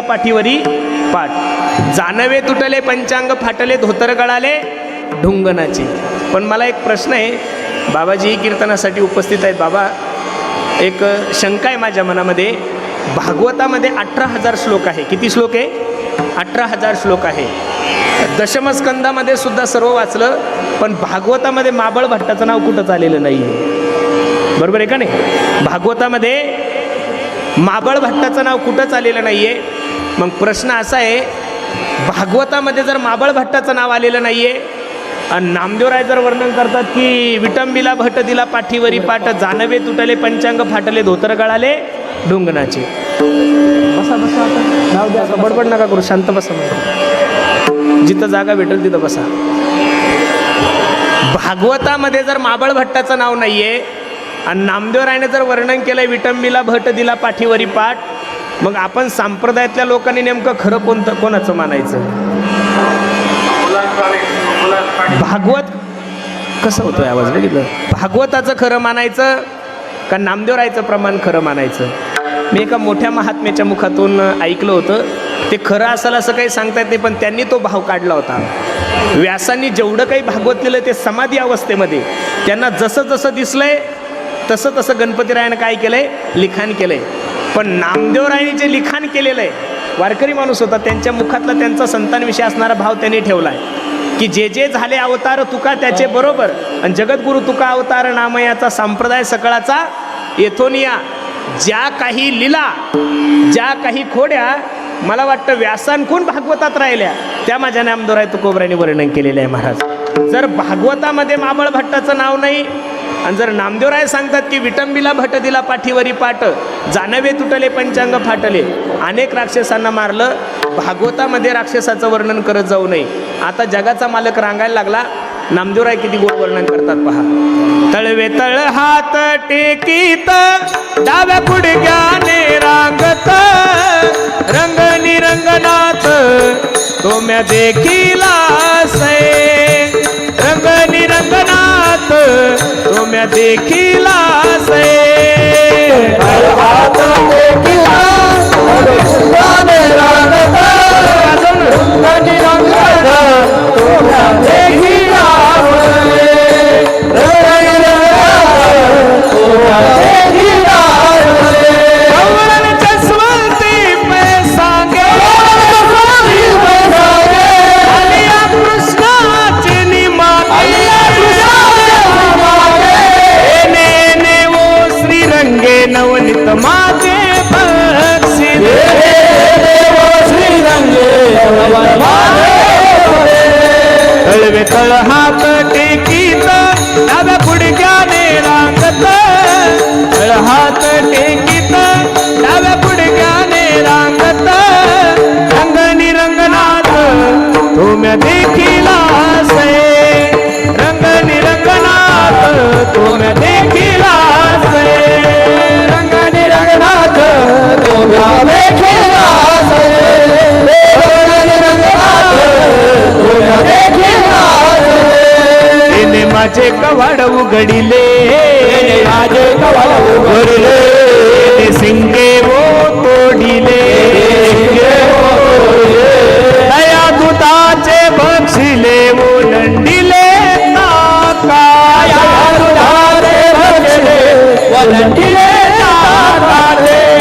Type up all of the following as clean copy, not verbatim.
पाठीवरी पाठ, जानवे तुटले पंचांग फाटले धोतर गळाले ढुंगणाचे. पण मला एक प्रश्न आहे, बाबाजी कीर्तनासाठी उपस्थित आहेत. बाबा, एक शंका आहे माझ्या मनामध्ये. भागवतामध्ये 18,000 श्लोक आहे. किती श्लोक आहे? 18,000 श्लोक आहे. दशमस्कंदामध्ये सुद्धा सर्व वाचलं, पण भागवतामध्ये माबळ भट्टाचं नाव कुठंच आलेलं नाही आहे. बरोबर आहे का नाही? भागवतामध्ये माबळ भट्टाचं नाव कुठंच आलेलं नाही आहे. मग प्रश्न असा आहे, भागवतामध्ये जर माबळ भट्टाचं नाव आलेलं नाही आहे आणि नामदेवराय जर वर्णन करतात की विटंबीला भट दिला पाठीवरी पाठ, जानवे तुटले पंचांग फाटले धोतर गळाले ढुंगणाचे. बसा बसा, आता नाव द्या, असं बडबड नका करू, शांत बसा. जिथं जागा भेटेल तिथं बसा. भागवतामध्ये जर माबळ भट्टाचं नाव नाही आहे आणि नामदेवरायने जर वर्णन केलंय विटंबीला भट दिला पाठीवरी पाठ, मग आपण संप्रदायातल्या लोकांनी नेमकं खरं कोणाचं मानायचं? भागवत कसं होतं आवाज बघितलं? भागवताचं खरं मानायचं का नामदेवरायचं प्रमाण खरं मानायचं? मी एका मोठ्या महात्म्याच्या मुखातून ऐकलं होतं. ते खरं असेल असं काही सांगता येत नाही, पण त्यांनी तो भाव काढला होता. व्यासांनी जेवढं काही भागवत लिहिलं ते समाधी अवस्थेमध्ये त्यांना जसं जसं दिसलंय तसं तसं गणपतीरायानं काय केलंय? लिखाण केलंय. पण नामदेवरायांनी जे लिखाण केलेलं आहे, वारकरी माणूस होता, त्यांच्या मुखातला त्यांचा संतांविषयी असणारा भाव त्यांनी ठेवला आहे की जे जे झाले अवतार तुका त्याचे बरोबर, आणि जगद्गुरु तुका अवतार नामयाचा संप्रदाय सकळाचा येथोनिया. ज्या काही लीला, ज्या काही खोड्या मला वाटतं व्यासांकून भागवतात राहिल्या, त्या माझ्या नामदेवराय तुकोबरायांनी वर्णन केलेलं आहे महाराज. जर भागवतामध्ये माबळ भट्टाचं नाव नाही आणि जर नामदेवराय सांगतात की विटंबीला भट दिला पाठीवरी पाठ, जानवे तुटले पंचांग फाटले, अनेक राक्षसांना मारलं, भागवतामध्ये राक्षसाचं वर्णन करत जाऊ नये. आता जगाचा मालक रांगायला लागला. नामदेवराय किती गोड वर्णन करतात पहा. तळवे तळ हात टेकीत डाव्या गुडघ्याने रांगत, रंग निरंगनाथ तो म्या देखिला से, रंग निरंगनाथ तो म्या देखिला से. हात टेकीला गुडघ्याने रांगत, रंग निरंगनाथ तो म्या देखिला से, रंग निरंगनाथ तो म्या देखिला से. कवळण जसवंती पैसांगे, आलिया कृष्णाची निमाते, ने वो श्रीरंगे नवनीत माते पक्षी, वो श्रीरंगे नवनीत माते. तळवे तळ हात टेकीत डाव्या गुडघ्याने रांगत, तळ हात टेकीत डाव्या गुडघ्याने रांगत, रंग निरंगनाथ तो म्या देखिला से, रंग निरंगनाथ तो म्या देखिला से, रंग निरंगनाथ तो म्या देखिला से, रंग निरंगनाथ तो म्या देखिला से. तिने माझे कवाड उघडिले, माझे कवाड उघडले, सिंगे वो तोडिले, दया दुधाचे बक्षिले वो दंडिले नाका, दुधाचे बक्षिले वो दंडिले नाका.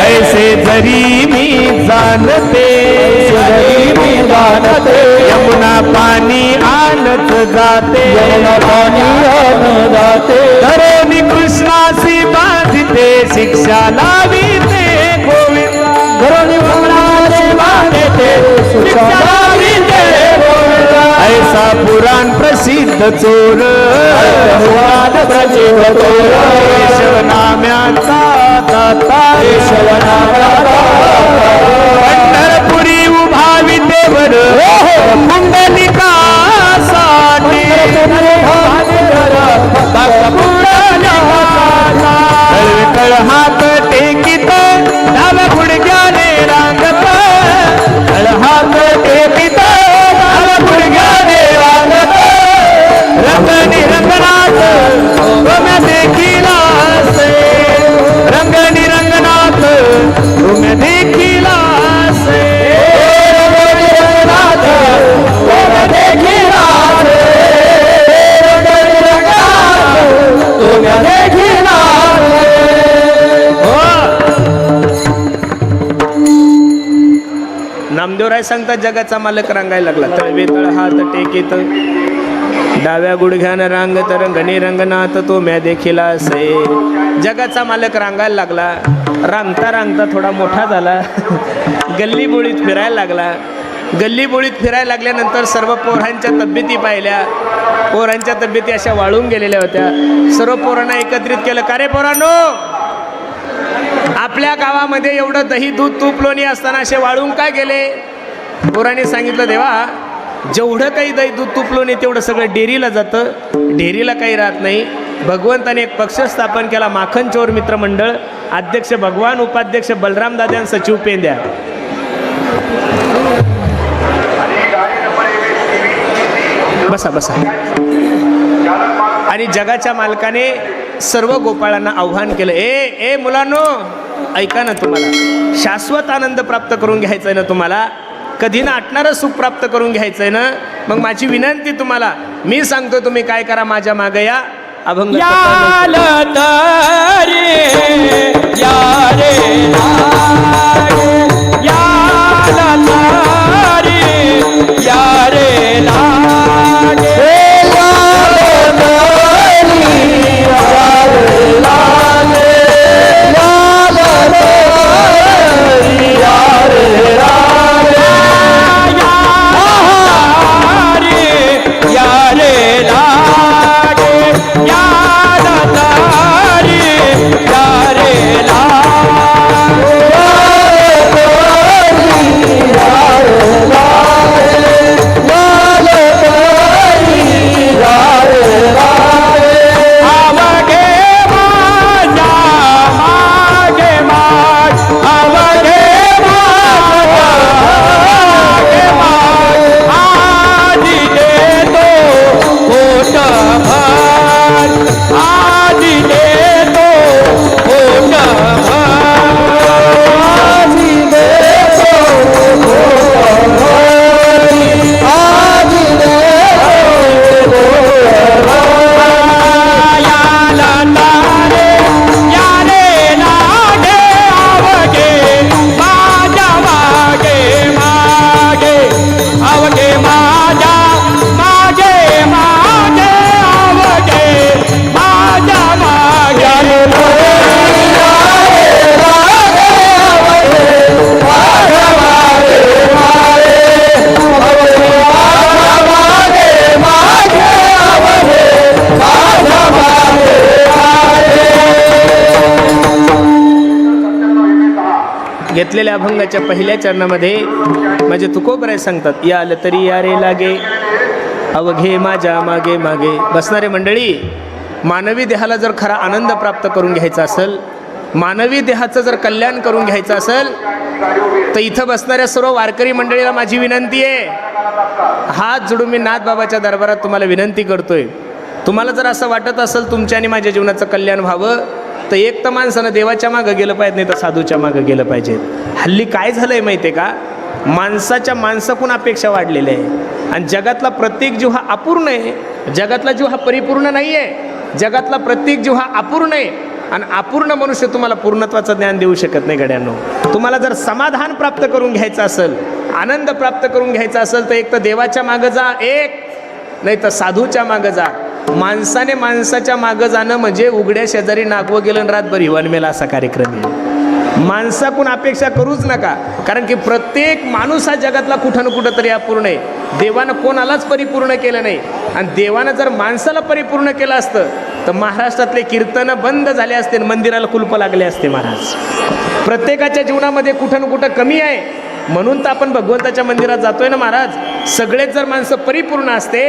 ऐसे जरी मी जाणते, मी जाणते, यमुना पाणी आणत जाते, यमुना पाणी आणत जाते. धरोनी कृष्णासी बांधिते, शिक्षा लाविते गोविंद, धरोनी कृष्णासी बांधिते, शिक्षा लाविते गोविंद. ऐसा पुराण प्रसिद्ध चोर, पुराण प्रसिद्ध चोर, केशव नाम्याचा दाता, केशव नाम्याचा पंढरपुरी उभा विटेवर पुंडलिकासाठी, तळ हात टेकीत डाव्या गुडघ्याने रांगत, तळ हात टेकीत डाव्या गुडघ्याने रांगत, रंग निरंगनाथ तो म्या देखिला से, रंग निरंगनाथ तो म्या देखिला से. नामदेवराय सांगतात जगाचा मालक रांगायला लागला. तळवेतळ हात टेकीत डाव्या गुडघ्यानं रांगत रंगणी रंगनाथ तो म्या देखील असे. जगाचा मालक रांगायला लागला. रांगता रांगता थोडा मोठा झाला. गल्ली बोळीत फिरायला लागला. गल्ली बोळीत फिरायला लागल्यानंतर सर्व पोरांच्या तब्येती पाहिल्या. पोरांच्या तब्येती अशा वाळून गेलेल्या होत्या. सर्व पोरांना एकत्रित केलं. का रे पोरांनो, आपल्या गावामध्ये एवढं दही दूध तूप लोणी असताना असे वाळून काय गेले? पोरांनी सांगितलं, देवा जेवढं काही दही दूध तूप लोणी तेवढं सगळं डेअरीला जातं, डेअरीला काही राहत नाही. भगवंताने एक पक्ष स्थापन केला, माखन चोर मित्र मंडळ. अध्यक्ष भगवान, उपाध्यक्ष बलराम दादा आणि सचिव पेंद्या. बसा बसा. आणि जगाच्या मालकाने सर्व गोपाळांना आव्हान केलं, ए मुलांनो, ऐका ना, तुम्हाला शाश्वत आनंद प्राप्त करून घ्यायचा आहे ना, तुम्हाला कधी ना आटणारं सुख प्राप्त करून घ्यायचंय ना, मग माझी विनंती तुम्हाला, मी सांगतो तुम्ही काय करा, माझ्या मागे या. अभंग घेतलेल्या अभंगाच्या पहिल्या चरणामध्ये माझे तुकोबराय सांगतात, या आलं तरी या रे लागे अवघे माझ्या मागे मागे. बसणारे मंडळी, मानवी देहाला जर खरा आनंद प्राप्त करून घ्यायचा असेल, मानवी देहाचं जर कल्याण करून घ्यायचं असेल, तर इथं बसणाऱ्या सर्व वारकरी मंडळीला माझी विनंती आहे, हात जोडून मी नाथबाबाच्या दरबारात तुम्हाला विनंती करतोय. तुम्हाला जर असं वाटत असेल तुमच्या आणि माझ्या जीवनाचं कल्याण व्हावं, तर एक तर माणसानं देवाच्या मागं गेलं पाहिजे, नाही तर साधूच्या मागं गेलं पाहिजे. हल्ली काय झालंय माहिती आहे का, माणसाच्या माणसाकून अपेक्षा वाढलेल्या आहे. आणि जगातला प्रत्येक जीव हा अपूर्ण आहे. जगातला जीव हा परिपूर्ण नाही आहे. जगातला प्रत्येक जीव हा अपूर्ण आहे. आणि अपूर्ण मनुष्य तुम्हाला पूर्णत्वाचं ज्ञान देऊ शकत नाही गड्यांनो. तुम्हाला जर समाधान प्राप्त करून घ्यायचं असेल, आनंद प्राप्त करून घ्यायचा असेल, तर एक तर देवाच्या मागं जा, एक नाही तर साधूच्या मागं जा. माणसाने माणसाच्या मागं जाणं म्हणजे उघड्या शेजारी नागवं गेलं रातभर हिवान मेला असा कार्यक्रम आहे. माणसाकडून अपेक्षा करूच नका, कारण की प्रत्येक माणूस हा जगातला कुठं ना कुठं तरी अपूर्ण आहे. देवानं कोणालाच परिपूर्ण केलं नाही. आणि देवानं जर माणसाला परिपूर्ण केलं असतं तर महाराष्ट्रातले कीर्तनं बंद झाले असते, मंदिराला कुलप लागले असते. महाराज, प्रत्येकाच्या जीवनामध्ये कुठं ना कुठं कमी आहे, म्हणून तर आपण भगवंताच्या मंदिरात जातोय ना महाराज. सगळेच जर माणसं परिपूर्ण असते,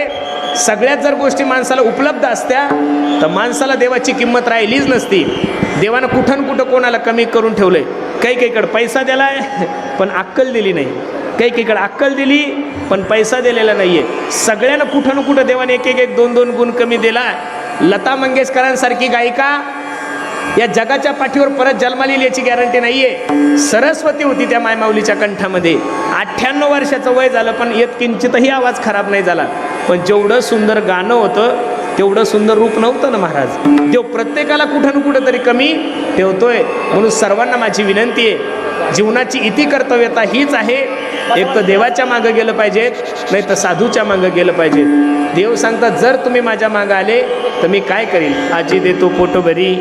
सगळ्यात जर गोष्टी माणसाला उपलब्ध असत्या, तर माणसाला देवाची किंमत राहिलीच नसती. देवानं कुठं कुठं कोणाला कमी करून ठेवलंय. काही काहीकडे पैसा दिलाय पण अक्कल दिली नाही, काही काहीकडे अक्कल दिली पण पैसा दिलेला नाहीये. सगळ्यांना कुठं ना कुठं देवाने एक एक एक दोन दोन गुण कमी दिला. लता मंगेशकरांसारखी गायिका या जगाच्या पाठीवर परत जन्माला येईल याची गॅरंटी नाहीये. सरस्वती होती त्या मायमाऊलीच्या कंठामध्ये. 98 वर्षाचं वय झालं पण येत किंचितही आवाज खराब नाही झाला. पण जेवढं सुंदर गाणं होतं तेवढं सुंदर रूप नव्हतं ना महाराज. देव प्रत्येकाला कुठं ना कुठं तरी कमी ठेवतोय. म्हणून सर्वांना माझी विनंती आहे, जीवनाची इति कर्तव्यता हीच आहे एक तर देवाच्या मागं गेलं पाहिजे, नाही तर साधूच्या मागं गेलं पाहिजे. देव सांगतात जर तुम्ही माझ्या मागं आले तर मी काय करील, आजी देतो पोटभरी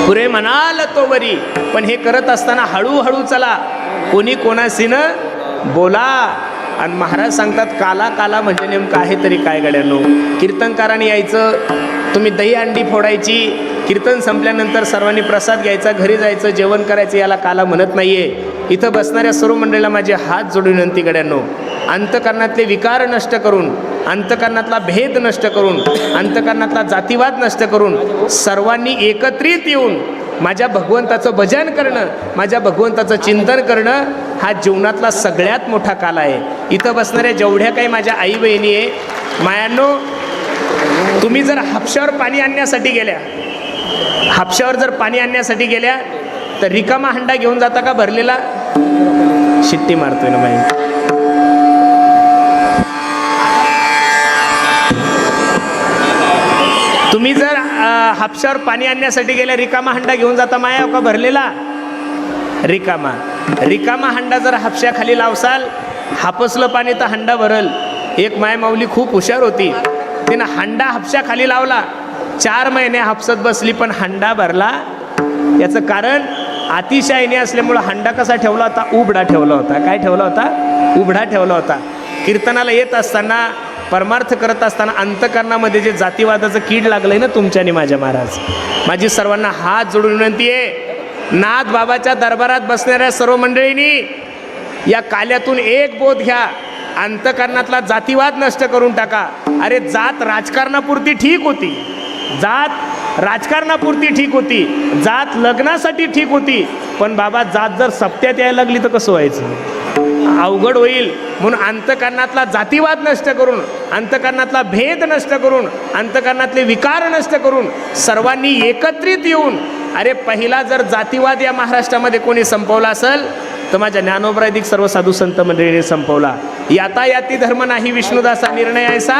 पुरे म्हणाल तो बरी. पण हे करत असताना हळूहळू चला, कोणी कोणाशीनं बोला. आणि महाराज सांगतात काला काला म्हणजे नेमकं आहे तरी काय गड्यांनो. कीर्तनकाराने यायचं, तुम्ही दही अंडी फोडायची, कीर्तन संपल्यानंतर सर्वांनी प्रसाद घ्यायचा, घरी जायचं, जेवण करायचं, याला काला म्हणत नाहीये. इथं बसणाऱ्या सर्व मंडळीला माझे हात जोडून विनंती गड्यांनो, अंतकरणातले विकार नष्ट करून, अंतकरणातला भेद नष्ट करून, अंतकरणातला जातीवाद नष्ट करून सर्वांनी एकत्रित येऊन माझ्या भगवंताचं भजन करणं, माझ्या भगवंताचं चिंतन करणं हा जीवनातला सगळ्यात मोठा काल आहे. इथं बसणाऱ्या जेवढ्या काही माझ्या आई बहिणी आहे, मायांनो, तुम्ही जर हापशावर पाणी आणण्यासाठी गेल्या, हापशावर जर पाणी आणण्यासाठी गेल्या तर रिकामा हंडा घेऊन जाता का भरलेला? शिट्टी मारतोय ना माई. तुम्ही जर हापशावर पाणी आणण्यासाठी गेल्या रिकामा हंडा घेऊन जाता माया का भरलेला? रिकामा. रिकामा हंडा जर हापशाखाली लावसाल, हापसलं पाणी तर हंडा भरल. एक माय माऊली खूप हुशार होती, तिनं हंडा हापशाखाली लावला, 4 महिने हापसत बसली पण हंडा भरला. याचं कारण अतिशयने असल्यामुळं हंडा कसा ठेवला होता? उघडा ठेवला होता. काय ठेवला होता? उघडा ठेवला होता. कीर्तनाला येत असताना, परमार्थ करत असताना अंतकरणामध्ये जे जातीवादाचं कीड लागलंय ना तुमच्यानी माझ्या महाराज, माझी सर्वांना हात जोडून विनंती आहे, नाथ बाबाच्या दरबारात बसणाऱ्या सर्व मंडळींनी या काल्यातून एक बोध घ्या, अंतकरणातला जातीवाद नष्ट करून टाका. अरे जात राजकारणापुरती ठीक होती, जात राजकारणापुरती ठीक होती, जात लग्नासाठी ठीक होती, पण बाबा जात जर सप्त्यात यायला लागली तर कसं व्हायचं? अवघड होईल. म्हणून अंतकरणातला जातीवाद नष्ट करून, अंतकरणातला भेद नष्ट करून, अंतकरणातले विकार नष्ट करून सर्वांनी एकत्रित येऊन, अरे पहिला जर जातीवाद या महाराष्ट्रामध्ये कोणी संपवला असेल तर माझ्या ज्ञानोबराधिक सर्व साधू संत मंडळीने संपवला. यातायाती धर्म नाही विष्णुदासा निर्णय ऐसा,